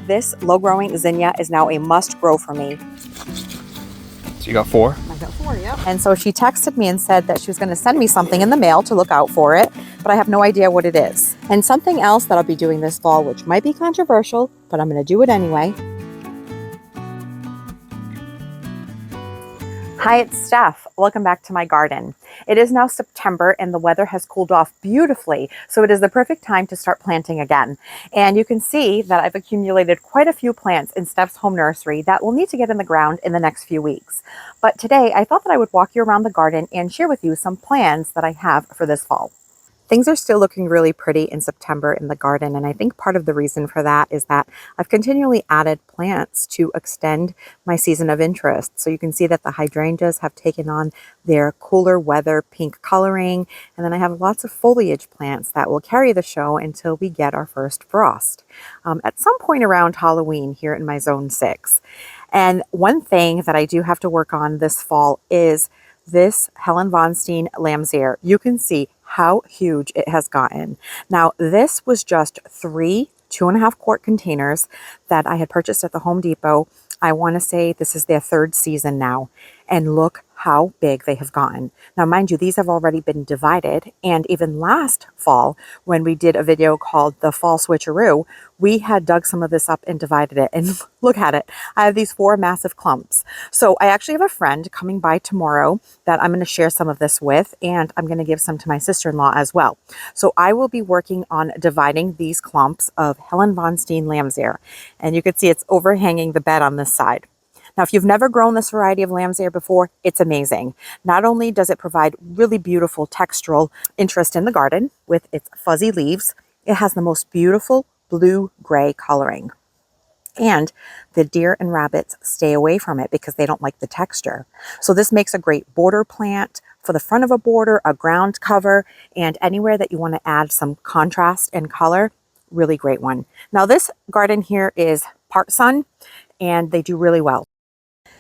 This low-growing zinnia is now a must-grow for me. So you got 4? I got 4, yeah. And so she texted me and said that she was going to send me something in the mail to look out for it, but I have no idea what it is. And something else that I'll be doing this fall, which might be controversial, but I'm going to do it anyway. Hi, it's Steph. Welcome back to my garden. It is now September and the weather has cooled off beautifully, so it is the perfect time to start planting again. And you can see that I've accumulated quite a few plants in Steph's home nursery that will need to get in the ground in the next few weeks. But today I thought that I would walk you around the garden and share with you some plans that I have for this fall. Things are still looking really pretty in September in the garden, and I think part of the reason for that is that I've continually added plants to extend my season of interest. So you can see that the hydrangeas have taken on their cooler weather pink coloring, and then I have lots of foliage plants that will carry the show until we get our first frost at some point around Halloween here in my zone 6. And one thing that I do have to work on this fall is this Helen von Steen Lamb's-Ear. You can see how huge it has gotten. Now, this was just 3 2.5 quart containers that I had purchased at the Home Depot. I want to say this is their 3rd season now. And look how big they have gotten. Now, mind you, these have already been divided. And even last fall, when we did a video called The Fall Switcheroo, we had dug some of this up and divided it. And look at it. I have these 4 massive clumps. So I actually have a friend coming by tomorrow that I'm going to share some of this with, and I'm going to give some to my sister-in-law as well. So I will be working on dividing these clumps of Helen von Steen Lamb's-Ear. And you can see it's overhanging the bed on this side. Now, if you've never grown this variety of lamb's-ear before, it's amazing. Not only does it provide really beautiful textural interest in the garden with its fuzzy leaves, it has the most beautiful blue-gray coloring. And the deer and rabbits stay away from it because they don't like the texture. So this makes a great border plant for the front of a border, a ground cover, and anywhere that you want to add some contrast and color. Really great one. Now, this garden here is part sun, and they do really well.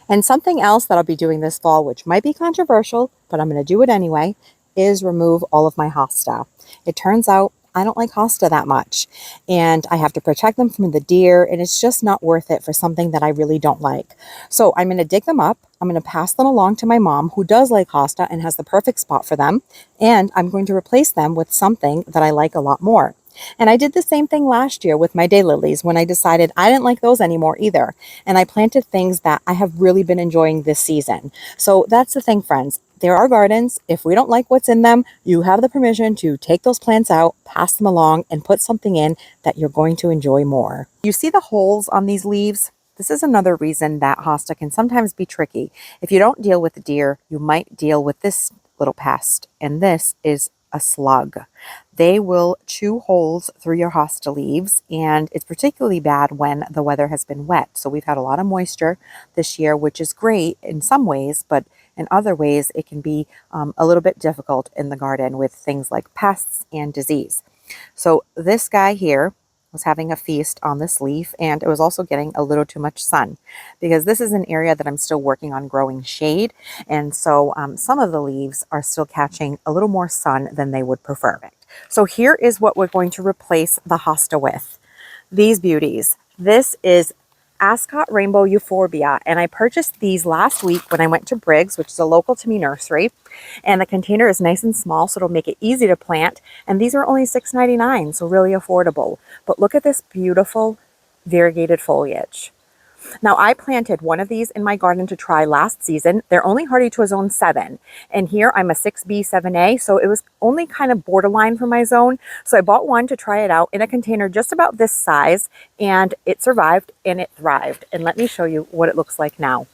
And something else that I'll be doing this fall, which might be controversial, but I'm going to do it anyway, is remove all of my hosta. It turns out I don't like hosta that much, and I have to protect them from the deer, and it's just not worth it for something that I really don't like. So I'm going to dig them up. I'm going to pass them along to my mom, who does like hosta and has the perfect spot for them, and I'm going to replace them with something that I like a lot more. And I did the same thing last year with my daylilies when I decided I didn't like those anymore either. And I planted things that I have really been enjoying this season. So that's the thing, friends. There are gardens. If we don't like what's in them, you have the permission to take those plants out, pass them along, and put something in that you're going to enjoy more. You see the holes on these leaves? This is another reason that hosta can sometimes be tricky. If you don't deal with the deer, you might deal with this little pest. And this is a slug. They will chew holes through your hosta leaves, and it's particularly bad when the weather has been wet. So we've had a lot of moisture this year, which is great in some ways, but in other ways it can be a little bit difficult in the garden with things like pests and disease. So this guy here was having a feast on this leaf, and it was also getting a little too much sun because this is an area that I'm still working on growing shade, and so some of the leaves are still catching a little more sun than they would prefer. So here is what we're going to replace the hosta with. These beauties. This is Ascot Rainbow Euphorbia, and I purchased these last week when I went to Briggs, which is a local to me nursery, and the container is nice and small, so it'll make it easy to plant, and these are only $6.99, so really affordable. But look at this beautiful variegated foliage. Now, I planted one of these in my garden to try last season. They're only hardy to a zone 7. And here I'm a 6B, 7A, so it was only kind of borderline for my zone. So I bought one to try it out in a container just about this size, and it survived and it thrived. And let me show you what it looks like now.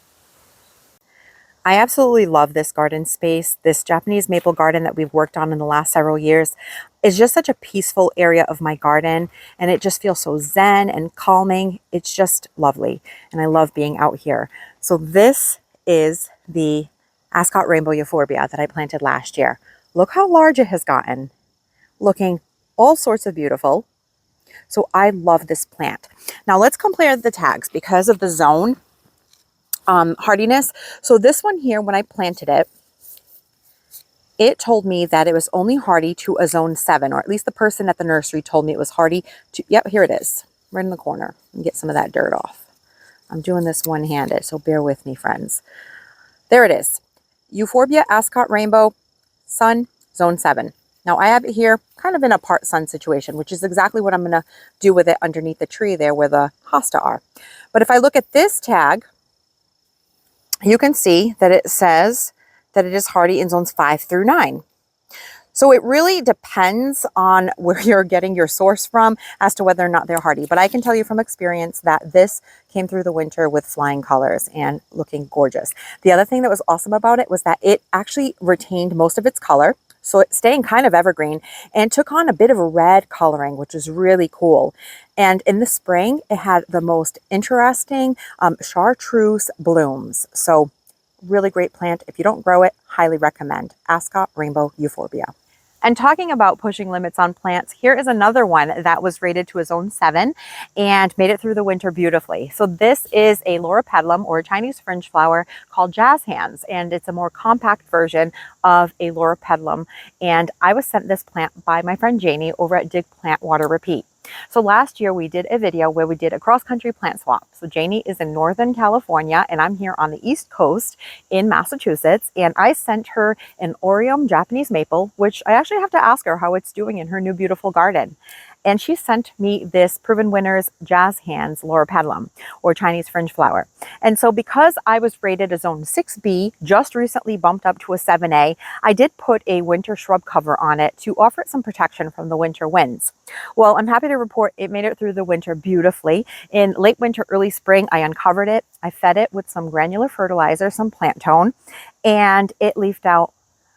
I absolutely love this garden space. This Japanese maple garden that we've worked on in the last several years is just such a peaceful area of my garden, and it just feels so zen and calming. It's just lovely, and I love being out here. So this is the Ascot Rainbow Euphorbia that I planted last year. Look how large it has gotten, looking all sorts of beautiful. So I love this plant. Now let's compare the tags because of the zone hardiness. So this one here, when I planted it, it told me that it was only hardy to a zone 7, or at least the person at the nursery told me it was hardy to, yep, here it is. right in the corner and get some of that dirt off. I'm doing this one-handed, so bear with me, friends. There it is. Euphorbia Ascot Rainbow, Sun, Zone 7. Now I have it here kind of in a part sun situation, which is exactly what I'm going to do with it underneath the tree there where the hosta are. But if I look at this tag, you can see that it says that it is hardy in zones 5 through 9. So it really depends on where you're getting your source from as to whether or not they're hardy. But I can tell you from experience that this came through the winter with flying colors and looking gorgeous. The other thing that was awesome about it was that it actually retained most of its color. So it's staying kind of evergreen and took on a bit of a red coloring, which is really cool. And in the spring, it had the most interesting chartreuse blooms. So really great plant. If you don't grow it, highly recommend. Ascot Rainbow Euphorbia. And talking about pushing limits on plants, here is another one that was rated to a zone 7 and made it through the winter beautifully. So this is a loropetalum, or a Chinese fringe flower, called jazz hands, and it's a more compact version of a loropetalum. And I was sent this plant by my friend Janie over at Dig Plant Water Repeat. So last year we did a video where we did a cross-country plant swap. So Janie is in Northern California and I'm here on the East Coast in Massachusetts, and I sent her an Orium Japanese maple, which I actually have to ask her how it's doing in her new beautiful garden. And she sent me this Proven Winners Jazz Hands loropetalum, or Chinese fringe flower. And so because I was rated a zone 6B, just recently bumped up to a 7A, I did put a winter shrub cover on it to offer it some protection from the winter winds. Well, I'm happy to report it made it through the winter beautifully. In late winter, early spring, I uncovered it. I fed it with some granular fertilizer, some plant tone, and it leafed out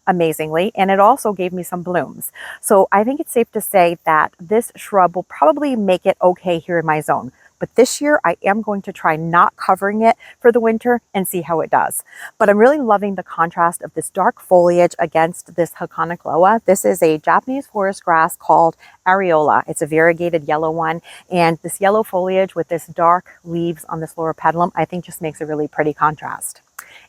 amazingly, and it also gave me some blooms. So I think it's safe to say that this shrub will probably make it okay here in my zone. But this year I am going to try not covering it for the winter and see how it does. But I'm really loving the contrast of this dark foliage against this Hakonakloa. This is a Japanese forest grass called areola. It's a variegated yellow one, and this yellow foliage with this dark leaves on this loropetalum I think just makes a really pretty contrast.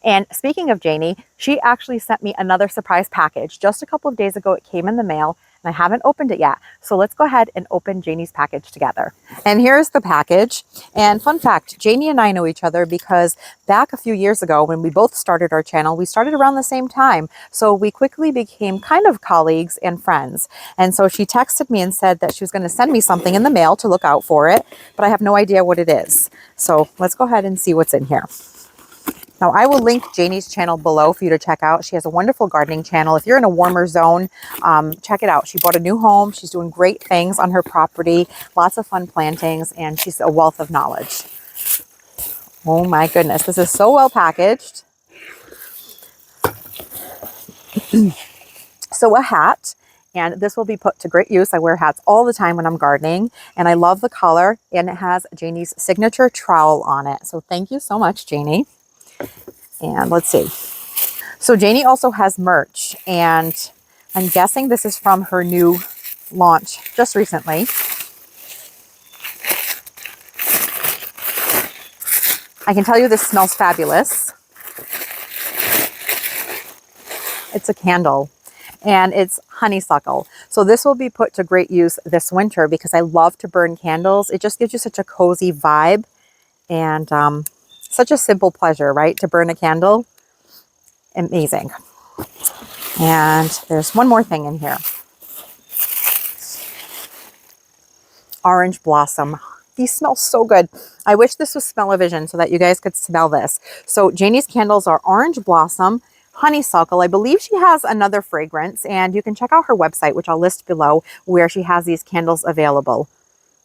And speaking of Janie, she actually sent me another surprise package. Just a couple of days ago, it came in the mail, and I haven't opened it yet. So let's go ahead and open Janie's package together. And here's the package. And fun fact, Janie and I know each other because back a few years ago when we both started our channel, we started around the same time. So we quickly became kind of colleagues and friends. And so she texted me and said that she was going to send me something in the mail to look out for it, but I have no idea what it is. So let's go ahead and see what's in here. Now, I will link Janie's channel below for you to check out. She has a wonderful gardening channel. If you're in a warmer zone, check it out. She bought a new home. She's doing great things on her property, lots of fun plantings, and she's a wealth of knowledge. Oh my goodness, this is so well packaged. So a hat, and this will be put to great use. I wear hats all the time when I'm gardening, and I love the color, and it has Janie's signature trowel on it. So thank you so much, Janie. And let's see. So Janie also has merch, and I'm guessing this is from her new launch just recently. I can tell you this smells fabulous. It's a candle, and it's honeysuckle. So this will be put to great use this winter because I love to burn candles. It just gives you such a cozy vibe, and such a simple pleasure, right? To burn a candle. Amazing. And there's one more thing in here. Orange blossom. These smell so good. I wish this was smell-o-vision so that you guys could smell this. So Janie's candles are orange blossom, honeysuckle. I believe she has another fragrance, and you can check out her website, which I'll list below, where she has these candles available.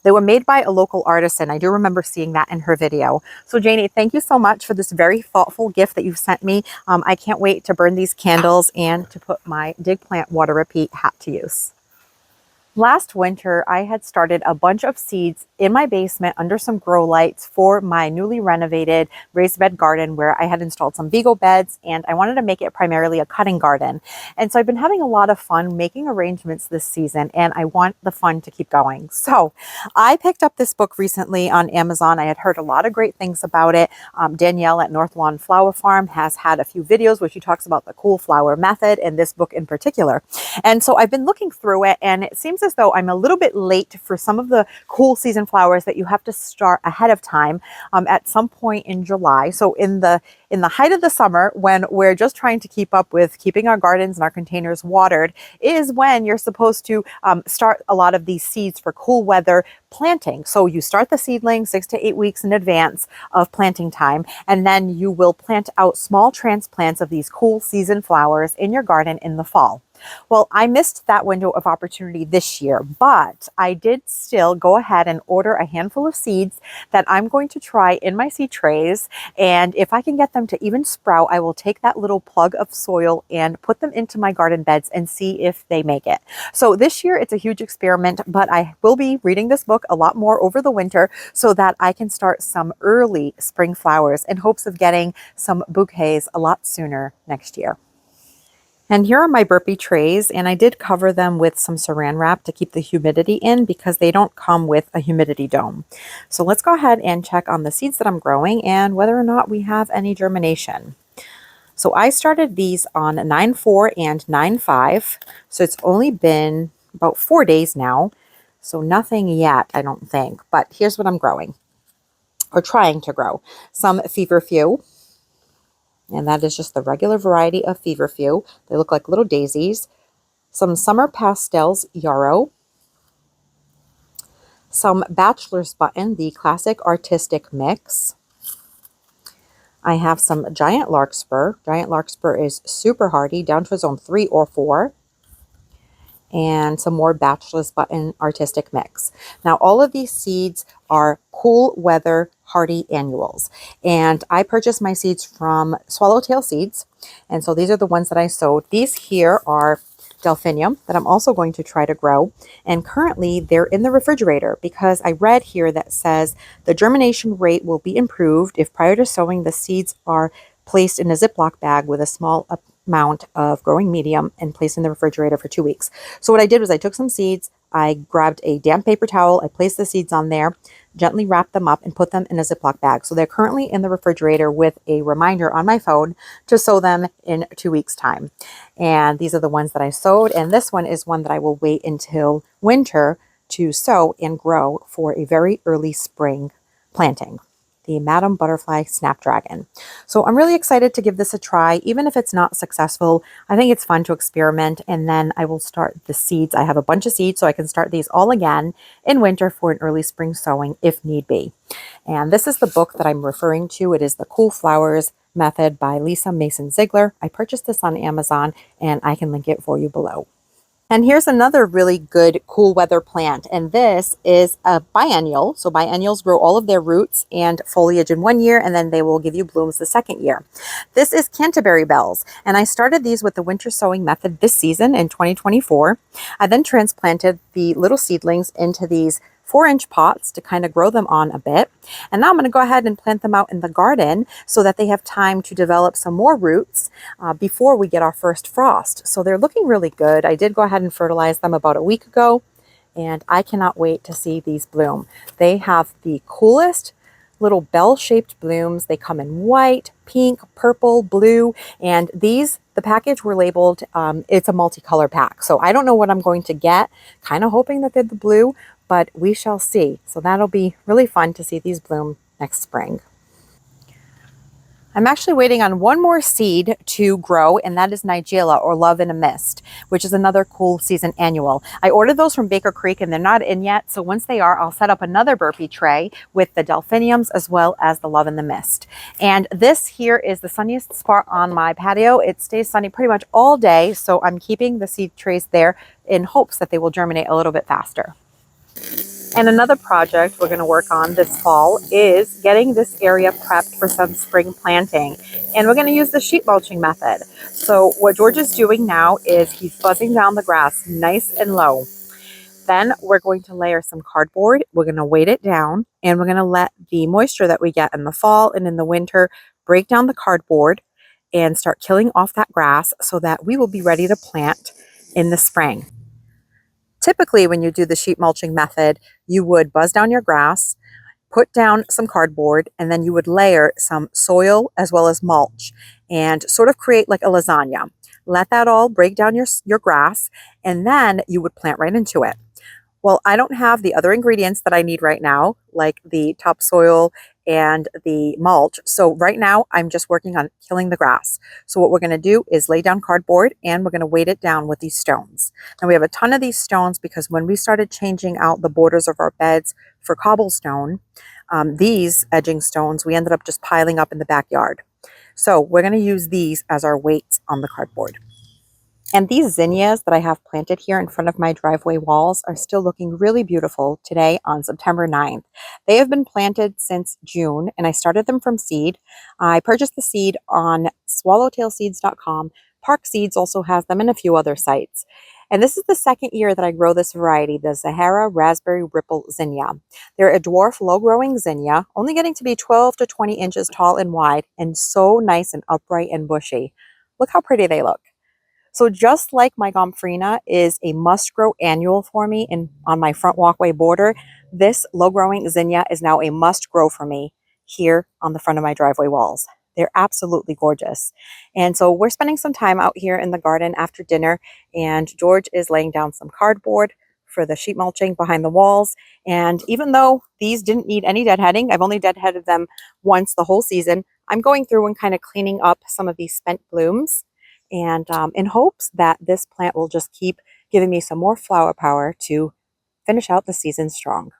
They were made by a local artisan. I do remember seeing that in her video. So Janie, thank you so much for this very thoughtful gift that you've sent me. I can't wait to burn these candles and to put my Dig Plant Water Repeat hat to use. Last winter, I had started a bunch of seeds in my basement under some grow lights for my newly renovated raised bed garden, where I had installed some Vigo beds, and I wanted to make it primarily a cutting garden. And so I've been having a lot of fun making arrangements this season, and I want the fun to keep going. So I picked up this book recently on Amazon. I had heard a lot of great things about it. Danielle at North Lawn Flower Farm has had a few videos where she talks about the cool flower method and this book in particular. And so I've been looking through it, and it seems as though I'm a little bit late for some of the cool season flowers that you have to start ahead of time at some point in July. So in the height of the summer, when we're just trying to keep up with keeping our gardens and our containers watered, is when you're supposed to start a lot of these seeds for cool weather planting. So you start the seedling 6 to 8 weeks in advance of planting time, and then you will plant out small transplants of these cool season flowers in your garden in the fall. Well, I missed that window of opportunity this year, but I did still go ahead and order a handful of seeds that I'm going to try in my seed trays. And if I can get them to even sprout, I will take that little plug of soil and put them into my garden beds and see if they make it. So this year it's a huge experiment, but I will be reading this book a lot more over the winter so that I can start some early spring flowers in hopes of getting some bouquets a lot sooner next year. And here are my burpee trays, and I did cover them with some saran wrap to keep the humidity in because they don't come with a humidity dome. So let's go ahead and check on the seeds that I'm growing and whether or not we have any germination. So I started these on 9/4 and 9/5, so it's only been about 4 days now. So nothing yet, I don't think, but here's what I'm growing, or trying to grow. Some feverfew, and that is just the regular variety of feverfew. They look like little daisies. Some summer pastels yarrow, some bachelor's button, the classic artistic mix. I have some giant larkspur. Giant larkspur is super hardy, down to zone 3 or 4. And some more bachelor's button artistic mix. Now, all of these seeds are cool weather hardy annuals. And I purchased my seeds from Swallowtail Seeds. And so these are the ones that I sowed. These here are delphinium that I'm also going to try to grow. And currently they're in the refrigerator because I read here that says the germination rate will be improved if prior to sowing the seeds are placed in a Ziploc bag with a small amount of growing medium and placed in the refrigerator for 2 weeks. So what I did was I took some seeds, I grabbed a damp paper towel, I placed the seeds on there, gently wrapped them up and put them in a Ziploc bag. So they're currently in the refrigerator with a reminder on my phone to sow them in 2 weeks time. And these are the ones that I sowed. And this one is one that I will wait until winter to sow and grow for a very early spring planting, the Madam Butterfly Snapdragon. So I'm really excited to give this a try. Even if it's not successful, I think it's fun to experiment, and then I will start the seeds. I have a bunch of seeds, so I can start these all again in winter for an early spring sowing if need be. And this is the book that I'm referring to. It is The Cool Flowers Method by Lisa Mason Ziegler. I purchased this on Amazon, and I can link it for you below. And here's another really good cool weather plant, and this is a biennial. So biennials grow all of their roots and foliage in 1 year, and then they will give you blooms the second year. This is Canterbury Bells, and I started these with the winter sowing method this season in 2024. I then transplanted the little seedlings into these 4-inch pots to kind of grow them on a bit. And now I'm going to go ahead and plant them out in the garden so that they have time to develop some more roots before we get our first frost. So they're looking really good. I did go ahead and fertilize them about a week ago, and I cannot wait to see these bloom. They have the coolest little bell-shaped blooms. They come in white, pink, purple, blue, and these, the package were labeled, it's a multicolor pack. So I don't know what I'm going to get, kind of hoping that they're the blue, but we shall see. So that'll be really fun to see these bloom next spring. I'm actually waiting on one more seed to grow, and that is Nigella, or Love in a Mist, which is another cool season annual. I ordered those from Baker Creek and they're not in yet. So once they are, I'll set up another burpee tray with the delphiniums as well as the Love in the Mist. And this here is the sunniest spot on my patio. It stays sunny pretty much all day. So I'm keeping the seed trays there in hopes that they will germinate a little bit faster. And another project we're going to work on this fall is getting this area prepped for some spring planting. And we're going to use the sheet mulching method. So what George is doing now is he's buzzing down the grass nice and low. Then we're going to layer some cardboard. We're going to weight it down, and we're going to let the moisture that we get in the fall and in the winter break down the cardboard and start killing off that grass so that we will be ready to plant in the spring. Typically, when you do the sheet mulching method, you would buzz down your grass, put down some cardboard, and then you would layer some soil as well as mulch and sort of create like a lasagna. Let that all break down your grass, and then you would plant right into it. Well, I don't have the other ingredients that I need right now, like the topsoil and the mulch. So right now I'm just working on killing the grass. So what we're going to do is lay down cardboard and we're going to weight it down with these stones. Now we have a ton of these stones because when we started changing out the borders of our beds for cobblestone, these edging stones, we ended up just piling up in the backyard. So we're going to use these as our weights on the cardboard. And these zinnias that I have planted here in front of my driveway walls are still looking really beautiful today on September 9th. They have been planted since June and I started them from seed. I purchased the seed on swallowtailseeds.com. Park Seeds also has them and a few other sites. And this is the second year that I grow this variety, the Sahara Raspberry Ripple Zinnia. They're a dwarf low-growing zinnia, only getting to be 12 to 20 inches tall and wide, and so nice and upright and bushy. Look how pretty they look. So just like my gomphrena is a must-grow annual for me on my front walkway border, this low-growing zinnia is now a must-grow for me here on the front of my driveway walls. They're absolutely gorgeous. And so we're spending some time out here in the garden after dinner, and George is laying down some cardboard for the sheet mulching behind the walls. And even though these didn't need any deadheading, I've only deadheaded them once the whole season, I'm going through and kind of cleaning up some of these spent blooms, and in hopes that this plant will just keep giving me some more flower power to finish out the season strong.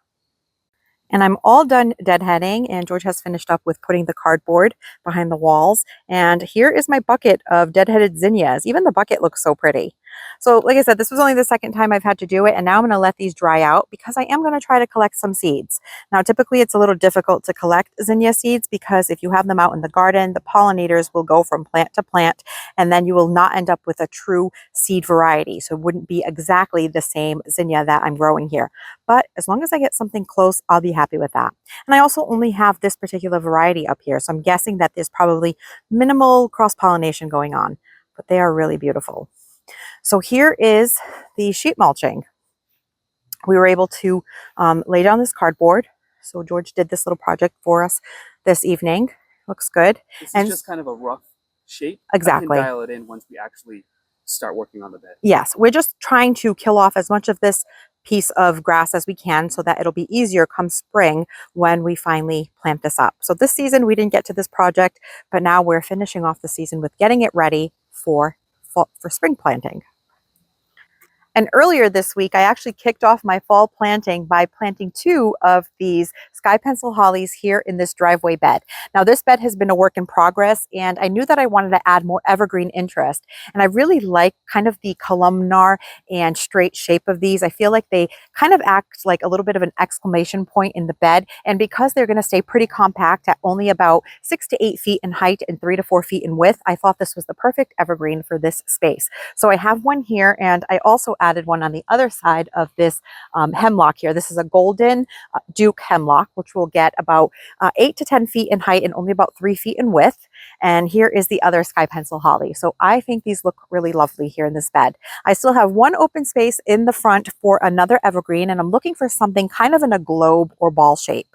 And I'm all done deadheading, and George has finished up with putting the cardboard behind the walls. And here is my bucket of deadheaded zinnias. Even the bucket looks so pretty. So like I said, this was only the second time I've had to do it, and now I'm going to let these dry out because I am going to try to collect some seeds. Now, typically it's a little difficult to collect zinnia seeds because if you have them out in the garden, the pollinators will go from plant to plant, and then you will not end up with a true seed variety. So it wouldn't be exactly the same zinnia that I'm growing here. But as long as I get something close, I'll be happy with that. And I also only have this particular variety up here, so I'm guessing that there's probably minimal cross-pollination going on, but they are really beautiful. So here is the sheet mulching. We were able to lay down this cardboard. So George did this little project for us this evening. Looks good. This is just kind of a rough shape. Exactly. I can dial it in once we actually start working on the bed. Yes, we're just trying to kill off as much of this piece of grass as we can so that it'll be easier come spring when we finally plant this up. So this season we didn't get to this project, but now we're finishing off the season with getting it ready for spring planting. And earlier this week, I actually kicked off my fall planting by planting 2 of these sky pencil hollies here in this driveway bed. Now, this bed has been a work in progress, and I knew that I wanted to add more evergreen interest. And I really like kind of the columnar and straight shape of these. I feel like they kind of act like a little bit of an exclamation point in the bed. And because they're going to stay pretty compact at only about 6 to 8 feet in height and 3 to 4 feet in width, I thought this was the perfect evergreen for this space. So I have one here, and I also added one on the other side of this hemlock here. This is a golden Duke hemlock, which will get about 8 to 10 feet in height and only about 3 feet in width. And here is the other sky pencil holly. So I think these look really lovely here in this bed. I still have one open space in the front for another evergreen, and I'm looking for something kind of in a globe or ball shape.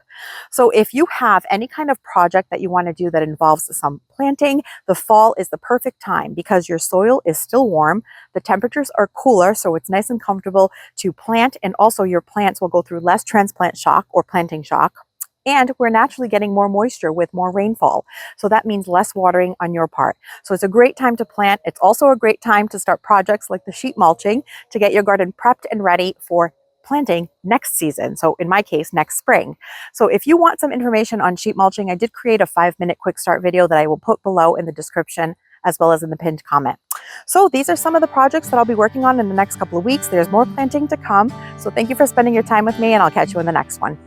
So if you have any kind of project that you want to do that involves some planting, the fall is the perfect time because your soil is still warm, the temperatures are cooler, so it's nice and comfortable to plant, and also your plants will go through less transplant shock or planting shock. And we're naturally getting more moisture with more rainfall. So that means less watering on your part. So it's a great time to plant. It's also a great time to start projects like the sheet mulching to get your garden prepped and ready for planting next season. So in my case, next spring. So if you want some information on sheet mulching, I did create a 5-minute quick start video that I will put below in the description as well as in the pinned comment. So these are some of the projects that I'll be working on in the next couple of weeks. There's more planting to come. So thank you for spending your time with me, and I'll catch you in the next one.